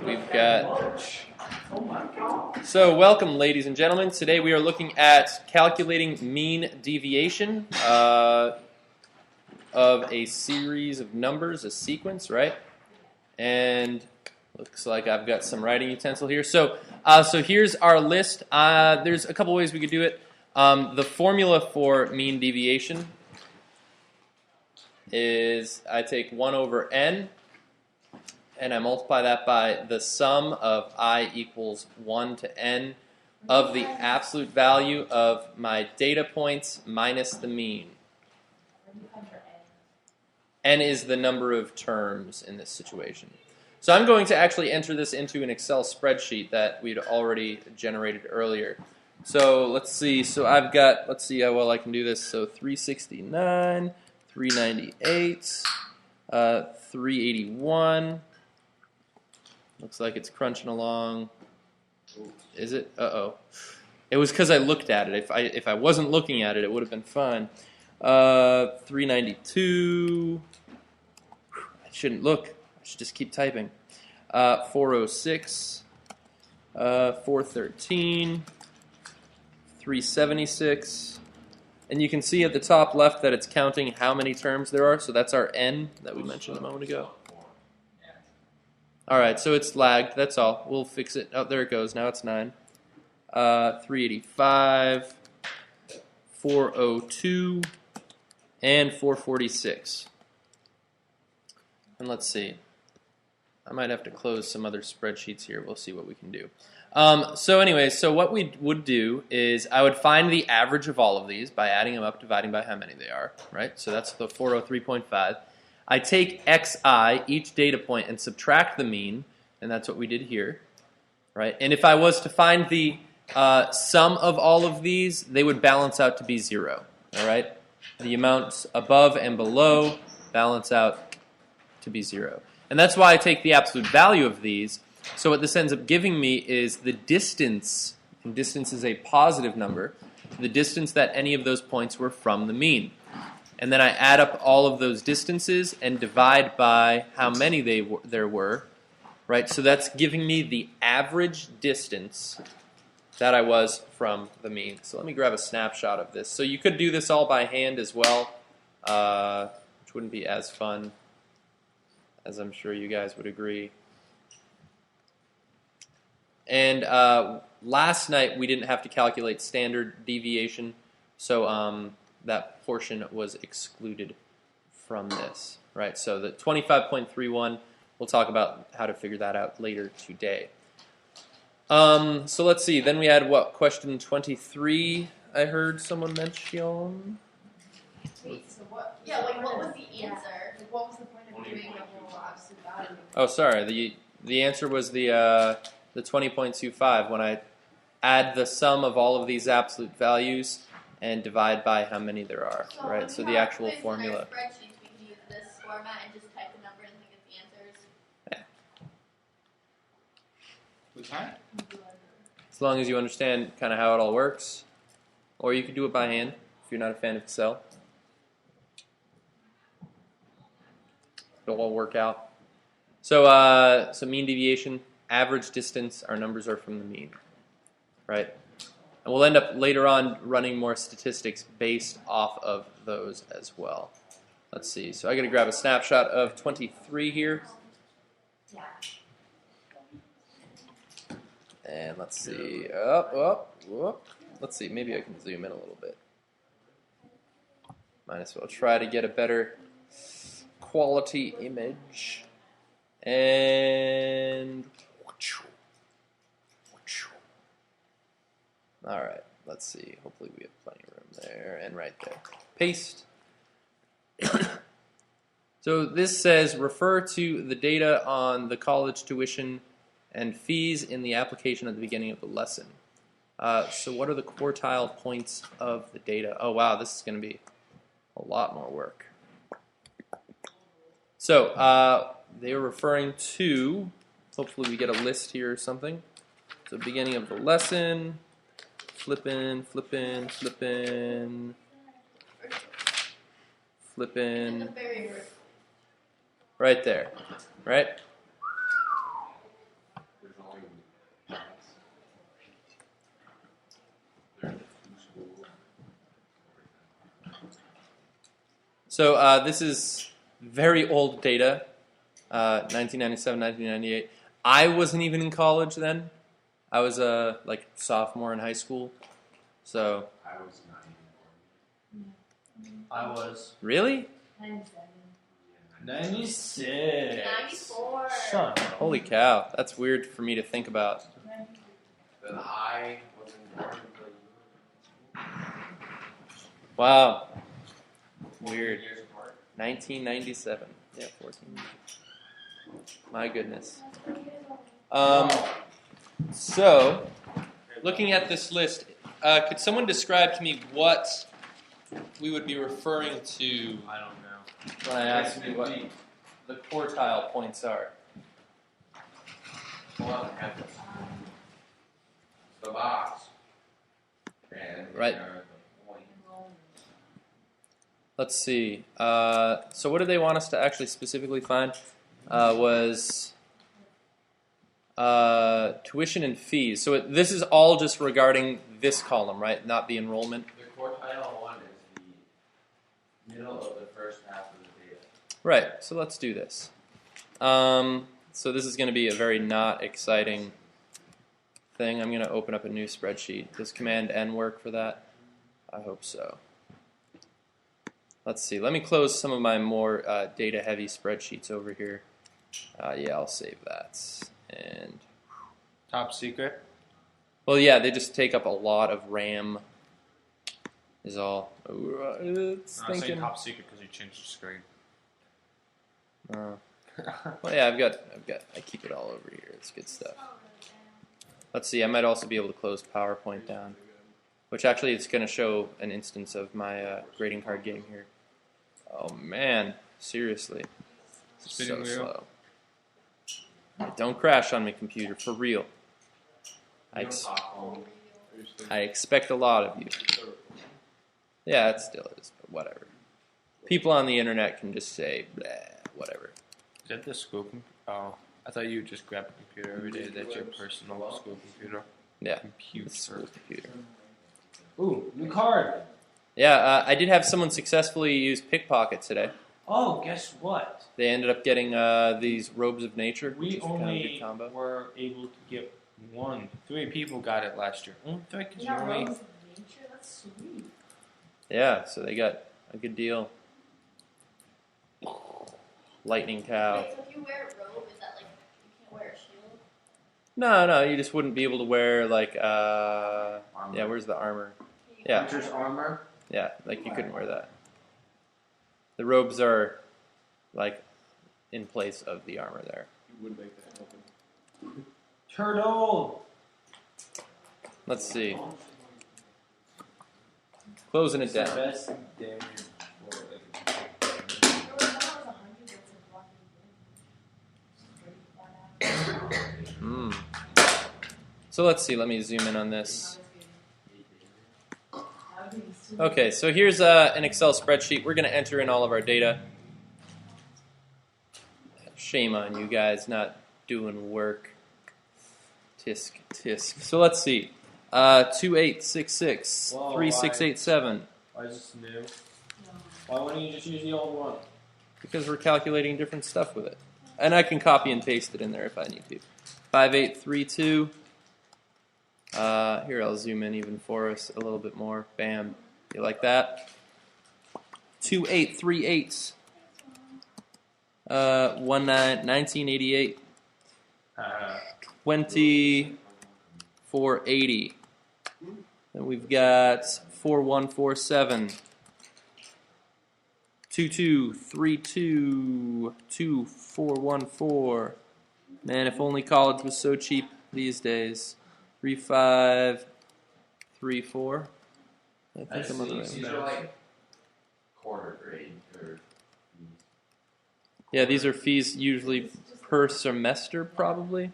We've got... So, welcome, ladies and gentlemen. Today we are looking at calculating mean deviation of a series of numbers, a sequence, right? And looks like I've got some writing utensil here. So here's our list. There's a couple ways we could do it. The formula for mean deviation is I take 1 over n, and I multiply that by the sum of I equals 1 to n of the absolute value of my data points minus the mean. N is the number of terms in this situation. So I'm going to actually enter this into an Excel spreadsheet that we'd already generated earlier. So let's see. So I've got, let's see how well I can do this. So 369, 398, 381. Looks like it's crunching along. Is it? Uh-oh. It was because I looked at it. If I wasn't looking at it, it would have been fine. 392. I shouldn't look. I should just keep typing. 406. 413. 376. And you can see at the top left that it's counting how many terms there are. So that's our n that we mentioned a moment ago. All right, so it's lagged. That's all. We'll fix it. Oh, there it goes. Now it's 9. 385, 402, and 446. And let's see. I might have to close some other spreadsheets here. We'll see what we can do. So anyway, so what we would do is I would find the average of all of these by adding them up, dividing by how many they are, right? So that's the 403.5. I take xi, each data point, and subtract the mean, and that's what we did here, right? And if I was to find the sum of all of these, they would balance out to be 0, all right? The amounts above and below balance out to be 0. And that's why I take the absolute value of these. So what this ends up giving me is the distance, and distance is a positive number, the distance that any of those points were from the mean. And then I add up all of those distances and divide by how many there were, right? So that's giving me the average distance that I was from the mean. So let me grab a snapshot of this. So you could do this all by hand as well, which wouldn't be as fun, as I'm sure you guys would agree. And last night we didn't have to calculate standard deviation, so that portion was excluded from this, right? So the 25.31, we'll talk about how to figure that out later today. So let's see. Then we had what? Question 23. I heard someone mention. Wait, so what? Yeah, like what was the answer? Like, what was the point of doing the whole absolute value? Oh, sorry. The answer was the 20.25 when I add the sum of all of these absolute values and divide by how many there are, right? So the actual formula. In our spreadsheets, we can use this format and just type the number and get the answers. Yeah. We can? As long as you understand kind of how it all works. Or you could do it by hand if you're not a fan of Excel. It'll all work out. So mean deviation, average distance, our numbers are from the mean, right? And we'll end up later on running more statistics based off of those as well. Let's see. So I got to grab a snapshot of 23 here. And let's see. Let's see. Maybe I can zoom in a little bit. Might as well try to get a better quality image. And all right, let's see. Hopefully we have plenty of room there and right there. Paste. So this says refer to the data on the college tuition and fees in the application at the beginning of the lesson. So what are the quartile points of the data? Oh wow, this is going to be a lot more work. So they are referring to, hopefully we get a list here or something. So beginning of the lesson, flipping, right there, right? So this is very old data, 1997, 1998. I wasn't even in college then. I was like sophomore in high school. So I was 9. I was really? 96. 94. Shut up. Holy cow, that's weird for me to think about. Then I wasn't born until Wow, weird. years apart. 1997. Yeah, 14. My goodness. So, looking at this list, could someone describe to me what we would be referring to I don't know. when I ask you what the quartile points are? Pull out the handles. The box. And Right. the point. Let's see. So what did they want us to actually specifically find? Was tuition and fees. So this is all just regarding this column, right? Not the enrollment. The quartile one is the middle of the first half of the data. Right. So let's do this. So this is going to be a very not exciting thing. I'm going to open up a new spreadsheet. Does Command N work for that? I hope so. Let's see. Let me close some of my more data-heavy spreadsheets over here. Yeah, I'll save that. And Top secret. well, yeah, they just take up a lot of RAM. Is all. It's I'm saying thinking. top secret because you changed the screen. Well, yeah, I keep it all over here. It's good stuff. Let's see. I might also be able to close PowerPoint down, which actually it's going to show an instance of my grading card game here. Oh man, seriously, it's so Spinning wheel. slow. Don't crash on me, computer, for real. I expect a lot of you. Yeah, it still is, but whatever. People on the internet can just say, blah, whatever. Is that the school computer? Oh, I thought you would just grab a computer every day. That's your personal school computer. Yeah, Computer. it's a computer. Ooh, new card. Yeah, I did have someone successfully use pickpocket today. Oh, guess what? They ended up getting these robes of nature, which We is kind of a good only combo. were able to get 3 people got it last year. Only 3 because you only. That's sweet. Yeah, so they got a good deal. Lightning cow. Wait, so if you wear a robe, is that like you can't wear a shield? No, you just wouldn't be able to wear like yeah, where's the armor? Yeah, Hunter's armor. yeah, like you couldn't wear that. The robes are like in place of the armor there. You would make that open. Turtle. Let's see. Closing it down. Best damn. So let's see. Let me zoom in on this. Okay, so here's an Excel spreadsheet. We're going to enter in all of our data. Shame on you guys not doing work. Tisk, tisk. So let's see. 2866, Whoa, 3687. Why is this new? Why wouldn't you just use the old one? Because we're calculating different stuff with it. And I can copy and paste it in there if I need to. 5832. Here, I'll zoom in even for us a little bit more. Bam. You like that? 2838. 1988. 2480. Then we've got 4147. 2232. 2414. Man, if only college was so cheap these days. 3534. I think I'm on the right These one. are like quarter grade or. Yeah, these are fees usually per semester, probably.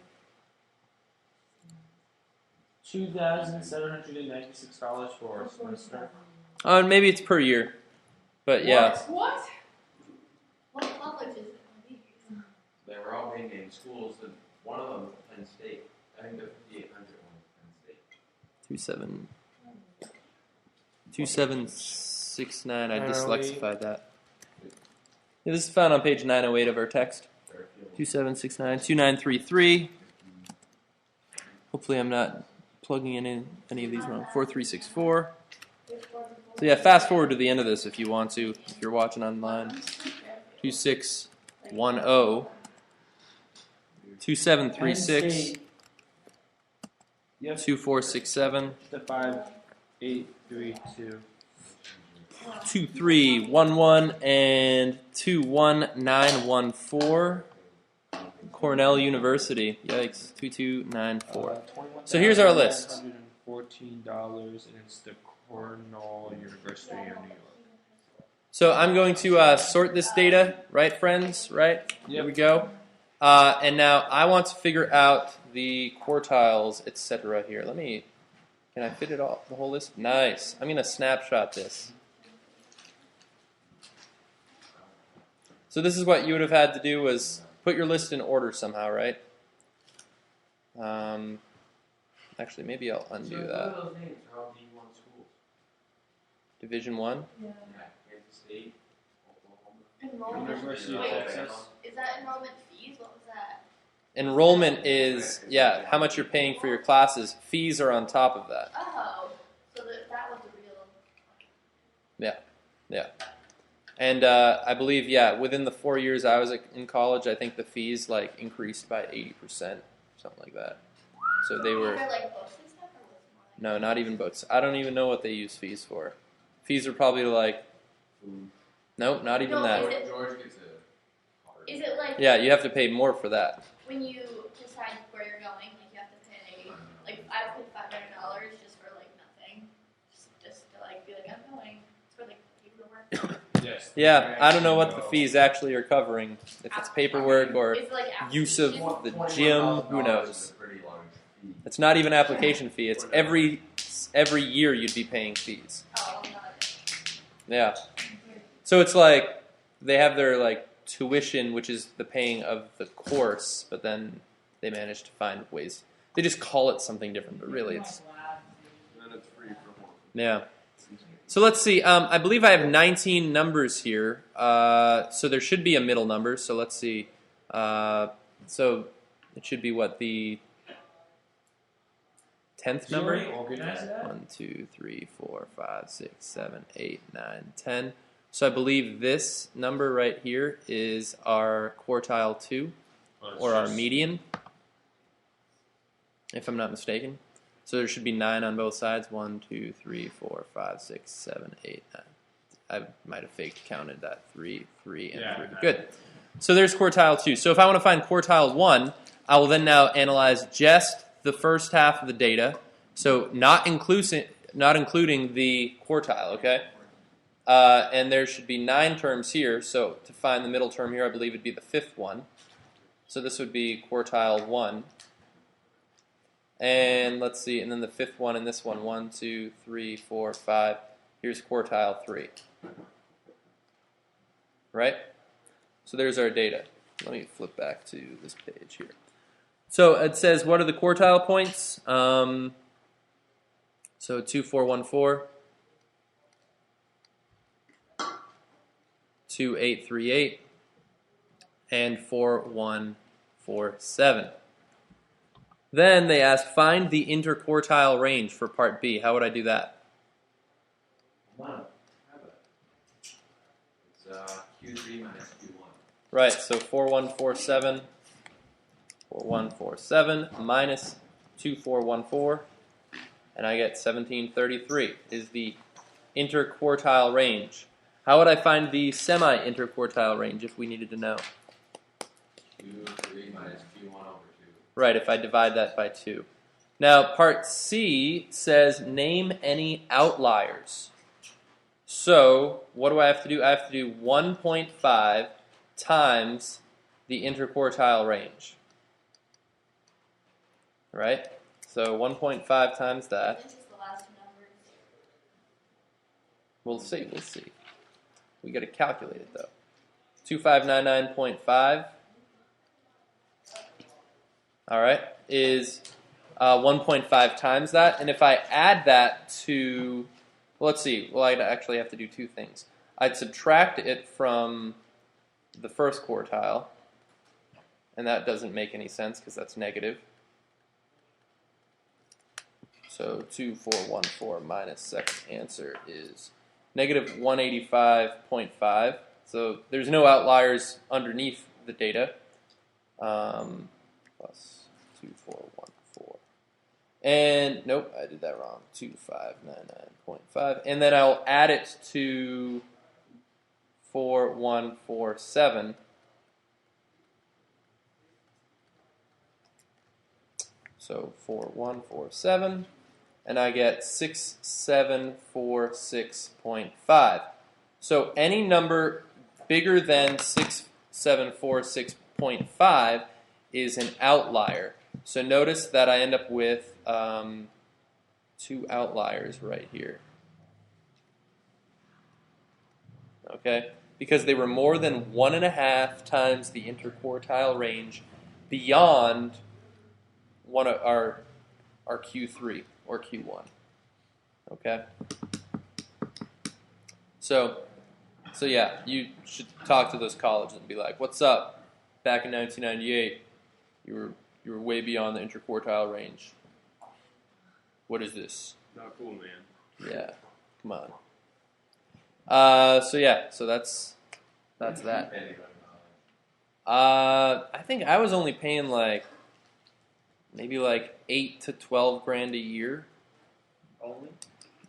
$2,796 for a semester. Oh, and maybe it's per year. But yeah. What? What college is it? They were all being named schools, and one of them was Penn State. I think the 5800 one was Penn State. 2769. I dyslexified that. Yeah, this is found on page 908 of our text. 2769, 2933. Hopefully I'm not plugging in any of these wrong. 4364. So yeah, fast forward to the end of this if you want to, if you're watching online. 2610. 2736. Yep. 2467. The 5832. 2311 and 21914. Cornell University. Yikes. 2294. So here's our list. $114, and it's the Cornell University of New York. So I'm going to sort this data, right, friends? Right? Here we go. And now I want to figure out the quartiles, etc. here. Can I fit it all, the whole list? Nice. I'm going to snapshot this. So this is what you would have had to do was put your list in order somehow, right? Actually, maybe I'll undo that. Those names are all D1 schools. Division 1? Yeah. Kansas State, Oklahoma. Enrollment. University of Wait, Texas. is that enrollment fees? What was that? Enrollment is, yeah, how much you're paying for your classes. Fees are on top of that. Oh, so that was the real. Yeah. And I believe, yeah, within the 4 years I was in college, I think the fees increased by 80%, something like that. So they were. Were there like books and stuff, or was it more No, not even books. I don't even know what they use fees for. Fees are probably nope, not even No, that. George gets a card. Is it like Yeah, you have to pay more for that. when you decide where you're going, like you have to pay, like I paid $500 just for like nothing, just to like be like I'm going. It's for like paperwork. Yes. Yeah, I don't know what the fees actually are covering. If it's paperwork or It's like use of application. the gym, who knows? It's not even application fee. It's every year you'd be paying fees. Oh, not Yeah. So it's like they have their tuition, which is the paying of the course, but then they manage to find ways. They just call it something different, but really it's Then it's free for more. yeah. So let's see. I believe I have 19 numbers here. So there should be a middle number. So let's see. So it should be what, the 10th number? 1, 2, 3, 4, 5, 6, 7, 8, 9, 10. So I believe this number right here is our quartile 2, or our median, if I'm not mistaken. So there should be 9 on both sides. 1, 2, 3, 4, 5, 6, 7, 8, 9. I might have faked counted that. 3, 3, and 3. Good. So there's quartile 2. So if I want to find quartile 1, I will then now analyze just the first half of the data. So not including the quartile, okay? And there should be 9 terms here. So to find the middle term here, I believe it'd be the 5th one. So this would be quartile 1. And let's see, and then the 5th one and this one, 1, 2, 3, 4, 5. Here's quartile 3. Right? So there's our data. Let me flip back to this page here. So it says, what are the quartile points? So 2, 4, 1, 4. 2, 8, 3, 8. And 4, 1, 4, 7. Then they asked, find the interquartile range for part B. How would I do that? It's Q3 minus Q1. Right, so 4147, 4147 minus 2414, and I get 1733 is the interquartile range. How would I find the semi-interquartile range if we needed to know? Q3 minus Q1 over 2. Right, if I divide that by 2. Now, part C says name any outliers. So, what do I have to do? I have to do 1.5 times the interquartile range. Right? So 1.5 times that. This is the last two numbers. We'll see. We got to calculate it though. 2599.5. All right, is 1.5 times that, and if I add that to, well, let's see. Well, I'd actually have to do 2 things. I'd subtract it from the first quartile, and that doesn't make any sense because that's negative. So 2414 minus second answer is negative 185.5. So there's no outliers underneath the data. Plus 2414. And nope, I did that wrong. 2599.5. And then I'll add it to 4147. So 4147. And I get 6746.5. So any number bigger than 6746.5 is an outlier. So notice that I end up with 2 outliers right here. Okay? Because they were more than 1.5 times the interquartile range beyond one of our Q3 or Q1. Okay? So yeah, you should talk to those colleges and be like, "What's up? Back in 1998, you were way beyond the interquartile range. What is this?" Not cool, man. Yeah, come on. So that's that. I think I was only paying maybe 8 to 12 grand a year. Only?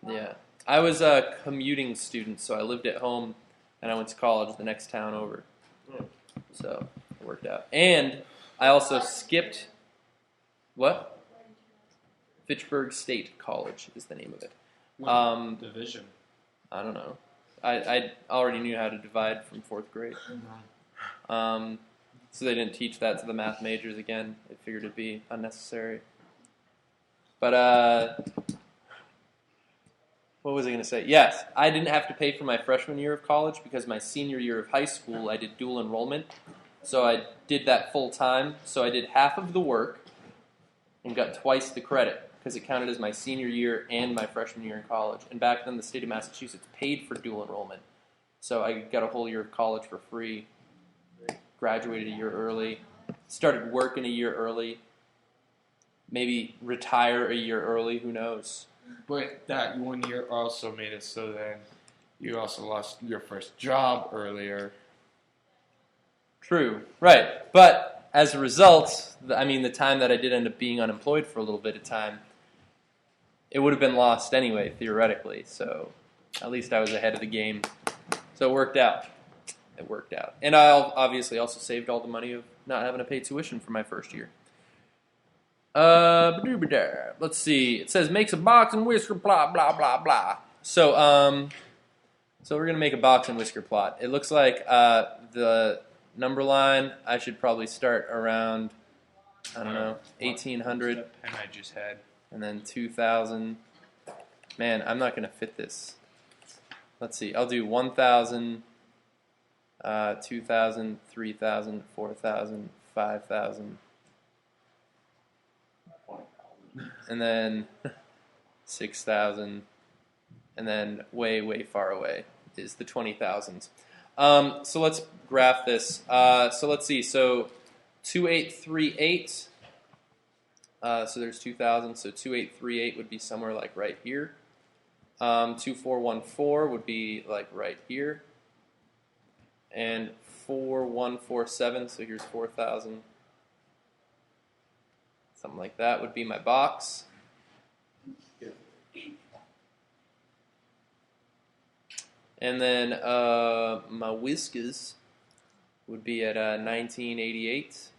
Yeah, I was a commuting student, so I lived at home, and I went to college the next town over. So it worked out. And I also skipped. What? Fitchburg State College is the name of it. Division. I don't know. I already knew how to divide from 4th grade. So they didn't teach that to the math majors again. They figured it'd be unnecessary. But what was I going to say? Yes, I didn't have to pay for my freshman year of college because my senior year of high school I did dual enrollment. So I did that full time. So I did half of the work and got twice the credit because it counted as my senior year and my freshman year in college. And back then the state of Massachusetts paid for dual enrollment. So I got a whole year of college for free. Graduated a year early. Started working a year early. Maybe retire a year early, who knows? But that 1 year also made it so then you also lost your first job earlier. True, right. But as a result, the time that I did end up being unemployed for a little bit of time, it would have been lost anyway, theoretically. So at least I was ahead of the game. So it worked out. It worked out. And I obviously also saved all the money of not having to pay tuition for my first year. Let's see. It says makes a box and whisker plot, blah blah blah. So we're gonna make a box and whisker plot. It looks like the number line I should probably start around 1800. That pen I just had. And then 2000. Man, I'm not gonna fit this. Let's see. I'll do 1000, 2000, 3000, 4000, 5000. And then 6,000, and then way, way far away is the 20,000s. So let's graph this. So let's see. So 2838. So there's 2,000. So 2838 would be somewhere like right here. 2414 would be like right here. And 4147. So here's 4,000. Something like that would be my box. And then my whiskers would be at 1988.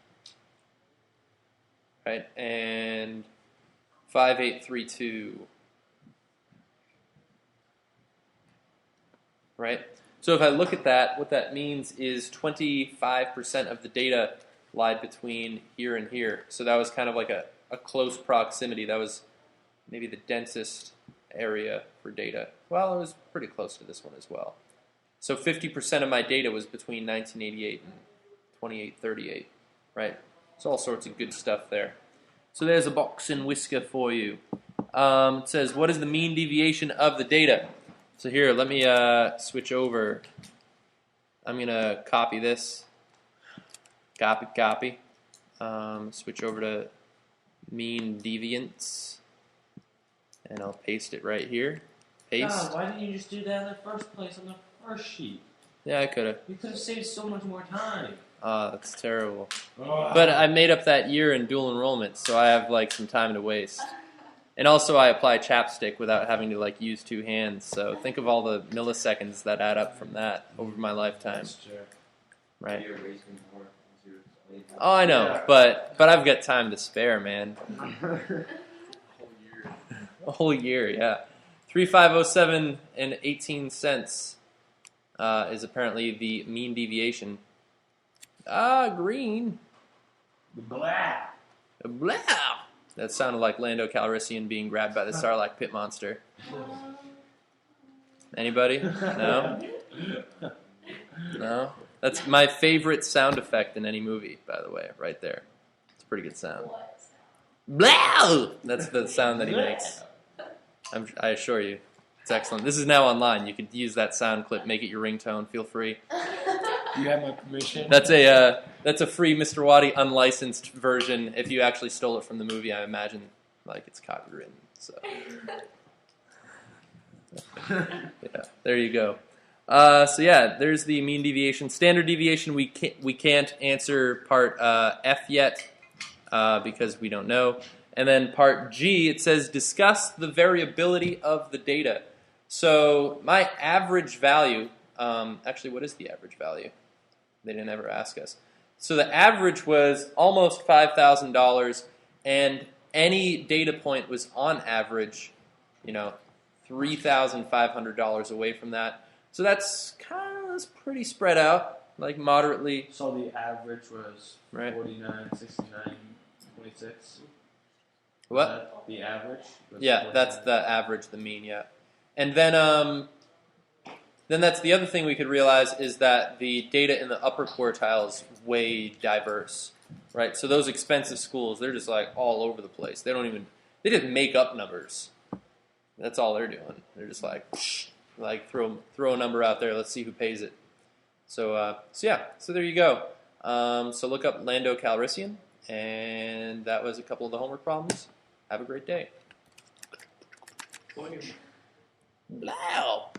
Right? And 5832. Right? So if I look at that, what that means is 25% of the data lied between here and here. So that was kind of like a close proximity. That was maybe the densest area for data. Well, it was pretty close to this one as well. So 50% of my data was between 1988 and 2838, right? So all sorts of good stuff there. So there's a box and whisker for you. It says, what is the mean deviation of the data? So here, let me switch over. I'm going to copy this. Copy. Switch over to mean deviance. And I'll paste it right here. Paste. God, why didn't you just do that in the first place on the first sheet? Yeah, I could have. You could have saved so much more time. That's terrible. Ugh. But I made up that year in dual enrollment, so I have like some time to waste. And also I apply chapstick without having to like use two hands. So think of all the milliseconds that add up from that over my lifetime. That's true. Right. You're wasting more once you're lazy. Oh, I know, Yeah. but I've got time to spare, man. A whole year, yeah. 3507 and 18 cents is apparently the mean deviation. Green. Blah. Blah. That sounded like Lando Calrissian being grabbed by the Sarlacc pit monster. Anybody? No? No? That's my favorite sound effect in any movie, by the way, right there. It's a pretty good sound. What? Blah! That's the sound that he makes. I assure you. It's excellent. This is now online. You could use that sound clip, make it your ringtone. Feel free. You have my permission? That's a free Mr. Waddy unlicensed version. If you actually stole it from the movie, I imagine like it's copywritten. So yeah, there you go. So yeah, there's the mean deviation. Standard deviation, we can't answer part F yet because we don't know. And then part G, it says discuss the variability of the data. So my average value, actually, what is the average value? They didn't ever ask us. So the average was almost $5,000, and any data point was on average, $3,500 away from that. So that's pretty spread out, like moderately. So the average was Right. 49, 69, 26. What? Was that the average? Was Yeah, 49? that's the average, the mean, yeah. And then that's the other thing we could realize is that the data in the upper quartile is way diverse, right? So those expensive schools, they're just like all over the place. They just make up numbers. That's all they're doing. They're just like throw a number out there. Let's see who pays it. So there you go. So look up Lando Calrissian, and that was a couple of the homework problems. Have a great day. Blow.